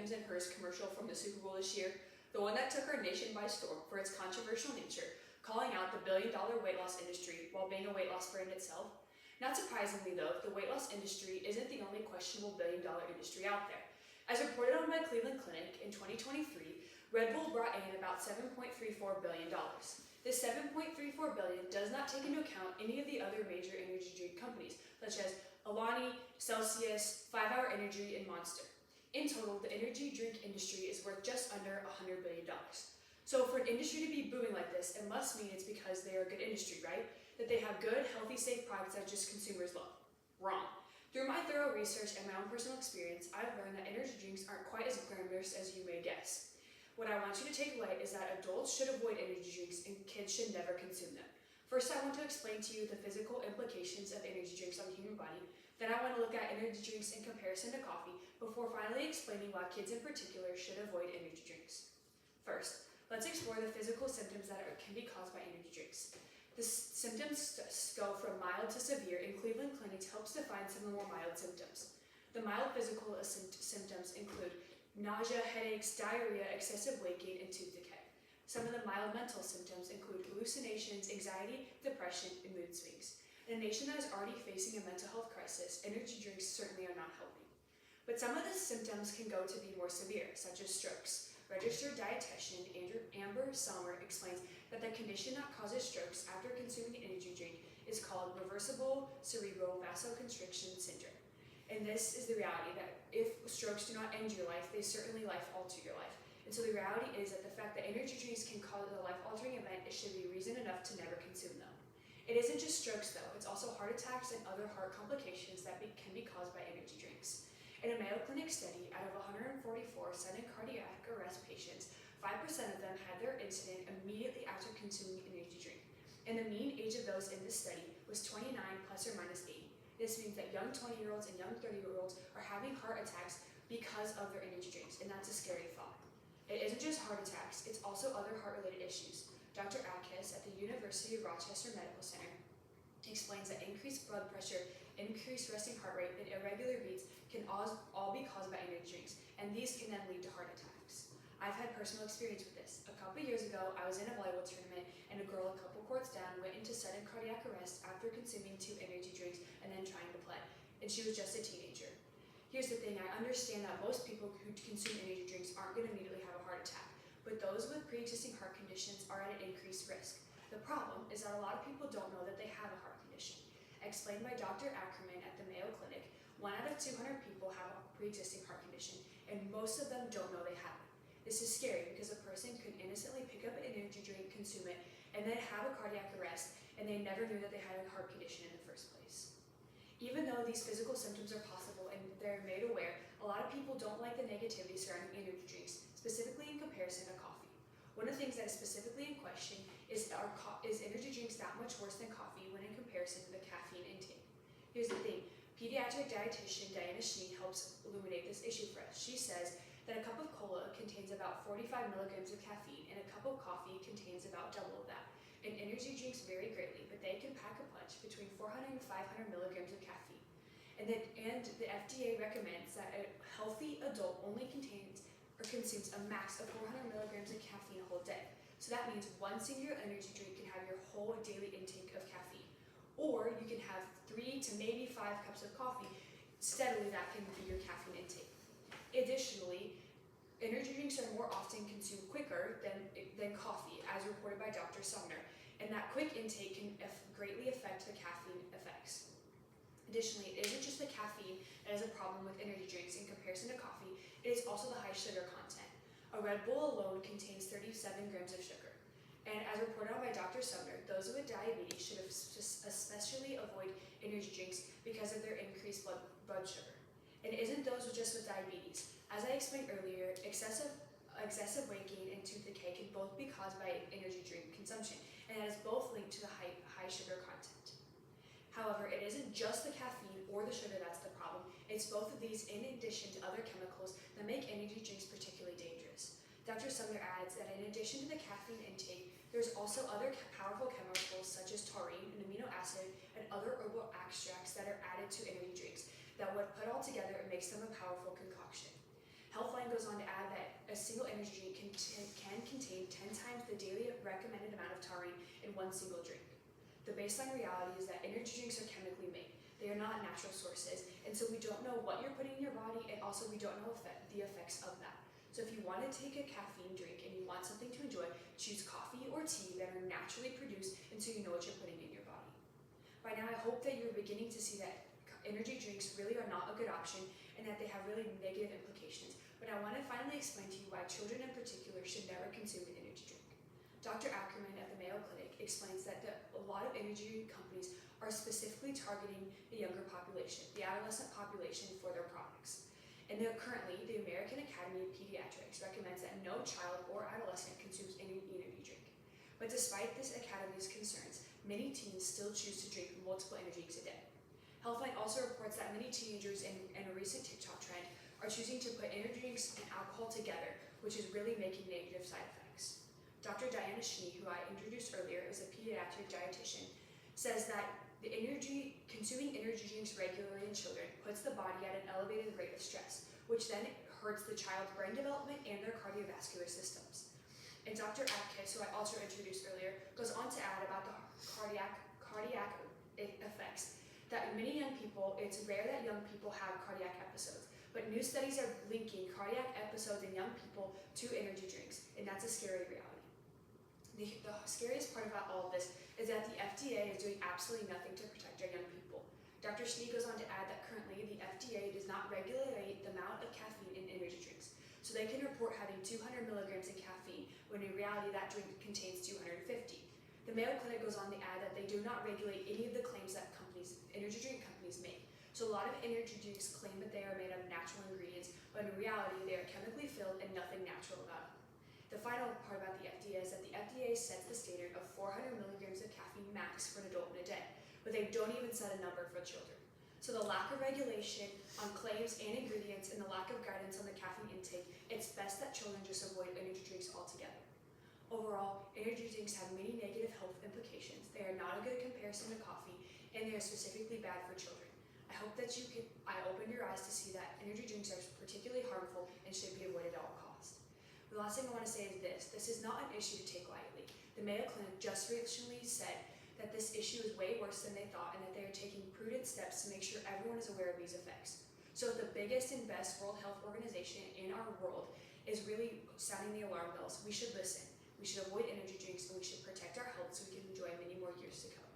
Hims and Hers commercial from the Super Bowl this year, the one that took our nation by storm for its controversial nature, calling out the billion-dollar weight loss industry while being a weight loss brand itself? Not surprisingly though, the weight loss industry isn't the only questionable billion-dollar industry out there. As reported on by Cleveland Clinic in 2023, Red Bull brought in about $7.34 billion. This $7.34 billion does not take into account any of the other major energy drink companies, such as Alani, Celsius, 5 Hour Energy, and Monster. In total, the energy drink industry is worth just under $100 billion. So for an industry to be booming like this, it must mean it's because they are a good industry, right? That they have good, healthy, safe products that just consumers love. Wrong. Through my thorough research and my own personal experience, I've learned that energy drinks aren't quite as glamorous as you may guess. What I want you to take away is that adults should avoid energy drinks and kids should never consume them. First, I want to explain to you the physical implications of energy drinks on the human body. Then I want to look at energy drinks in comparison to coffee before finally explaining why kids in particular should avoid energy drinks. First, let's explore the physical symptoms that can be caused by energy drinks. The symptoms go from mild to severe, and Cleveland Clinic helps define some of the more mild symptoms. The mild physical symptoms include nausea, headaches, diarrhea, excessive weight gain, and tooth decay. Some of the mild mental symptoms include hallucinations, anxiety, depression, and mood swings. In a nation that is already facing a mental health crisis, energy drinks certainly are not helping. But some of the symptoms can go to be more severe, such as strokes. Registered dietitian Amber Selmer explains that the condition that causes strokes after consuming an energy drink is called reversible cerebral vasoconstriction syndrome. And this is the reality that if strokes do not end your life, they certainly life-alter your life. And so the reality is that the fact that energy drinks can cause a life-altering event, it should be reason enough to never consume them. It isn't just strokes though, it's also heart attacks and other heart complications that can be caused by energy drinks. In a Mayo Clinic study, out of 144 sudden cardiac arrest patients, 5% of them had their incident immediately after consuming an energy drink. And the mean age of those in this study was 29 plus or minus 8. This means that young 20-year-olds and young 30-year-olds are having heart attacks because of their energy drinks, and that's a scary thought. It isn't just heart attacks, it's also other heart-related issues. Dr. Atkins at the University of Rochester Medical Center explains that increased blood pressure, increased resting heart rate, and irregular beats can all be caused by energy drinks, and these can then lead to heart attacks. I've had personal experience with this. A couple years ago, I was in a volleyball tournament, and a girl a couple courts down went into sudden cardiac arrest after consuming 2 energy drinks and then trying to play, and she was just a teenager. Here's the thing, I understand that most people who consume energy drinks aren't going to immediately have a heart attack, but those with pre-existing heart conditions are at an increased risk. The problem is that a lot of people don't know that they have a heart condition. Explained by Dr. Ackerman at the Mayo Clinic, 1 out of 200 people have a pre-existing heart condition, and most of them don't know they have it. This is scary because a person could innocently pick up an energy drink, consume it, and then have a cardiac arrest, and they never knew that they had a heart condition in the first place. Even though these physical symptoms are possible and they're made aware, a lot of people don't like the negativity surrounding energy drinks, specifically in comparison to coffee. One of the things that is specifically in question is energy drinks that much worse than coffee when in comparison to the caffeine intake? Here's the thing, pediatric dietitian Diana Schnee helps illuminate this issue for us. She says that a cup of cola contains about 45 milligrams of caffeine and a cup of coffee contains about double of that. And energy drinks vary greatly, but they can pack a punch between 400 and 500 milligrams of caffeine. And the FDA recommends that a healthy adult only contains or consumes a max of 400 milligrams of caffeine a whole day. So that means one single energy drink can have your whole daily intake of caffeine. Or you can have 3 to maybe 5 cups of coffee. Steadily, that can be your caffeine intake. Additionally, energy drinks are more often consumed quicker than coffee, as reported by Dr. Sumner, and that quick intake can greatly affect the caffeine effects. Additionally, it isn't just the caffeine that is a problem with energy drinks in comparison to coffee, it is also the high sugar content. A Red Bull alone contains 37 grams of sugar. And as reported on by Dr. Sumner, those with diabetes should especially avoid energy drinks because of their increased blood sugar. And it isn't those just with diabetes. As I explained earlier, excessive weight gain and tooth decay can both be caused by energy drink consumption, and that is both linked to the high sugar content. However, it isn't just the caffeine or the sugar that's the problem, it's both of these in addition to other chemicals that make energy drinks particularly dangerous. Dr. Sumner adds that in addition to the caffeine intake, there's also other powerful chemicals such as taurine, an amino acid, and other herbal extracts that are added to energy drinks that when put all together, it makes them a powerful concoction. Healthline goes goes on to add that a single energy drink can contain 10 times the daily recommended amount of taurine in one single drink. The baseline reality is that energy drinks are chemically made. They are not natural sources, and so we don't know what you're putting in your body, and also we don't know the effects of that. So if you want to take a caffeine drink and you want something to enjoy, choose coffee or tea that are naturally produced, and so you know what you're putting in your body. By now, I hope that you're beginning to see that energy drinks really are not a good option and that they have really negative implications. But I want to finally explain to you why children in particular should never consume an energy drink. Dr. Ackerman at the Mayo Clinic explains that a lot of energy drink companies are specifically targeting the younger population, the adolescent population, for their products. And currently, the American Academy of Pediatrics recommends that no child or adolescent consumes any energy drink. But despite this academy's concerns, many teens still choose to drink multiple energy drinks a day. Healthline also reports that many teenagers in a recent TikTok trend are choosing to put energy drinks and alcohol together, which is really making negative side effects. Dr. Diana Schnee, who I introduced earlier, is a pediatric dietitian, says that consuming energy drinks regularly in children puts the body at an elevated rate of stress, which then hurts the child's brain development and their cardiovascular systems. And Dr. Atkins, who I also introduced earlier, goes on to add about the cardiac effects, that many young people, it's rare that young people have cardiac episodes, but new studies are linking cardiac episodes in young people to energy drinks, and that's a scary reality. The scariest part about all of this is that the FDA is doing absolutely nothing to protect our young people. Dr. Schnee goes on to add that currently the FDA does not regulate the amount of caffeine in energy drinks. So they can report having 200 milligrams of caffeine when in reality that drink contains 250. The Mayo Clinic goes on to add that they do not regulate any of the claims that energy drink companies make. So a lot of energy drinks claim that they are made of natural ingredients, but in reality they are chemically filled and nothing natural about them. The final part about the FDA is that the FDA sets the standard of 400 milligrams of caffeine max for an adult in a day, but they don't even set a number for children. So the lack of regulation on claims and ingredients and the lack of guidance on the caffeine intake, it's best that children just avoid energy drinks altogether. Overall, energy drinks have many negative health implications. They are not a good comparison to coffee, and they are specifically bad for children. I hope that I opened your eyes to see that energy drinks are particularly harmful and should be avoided at all costs. The last thing I want to say is this is not an issue to take lightly. The Mayo Clinic just recently said that this issue is way worse than they thought and that they are taking prudent steps to make sure everyone is aware of these effects. So if the biggest and best World Health Organization in our world is really sounding the alarm bells, we should listen. We should avoid energy drinks and we should protect our health so we can enjoy many more years to come.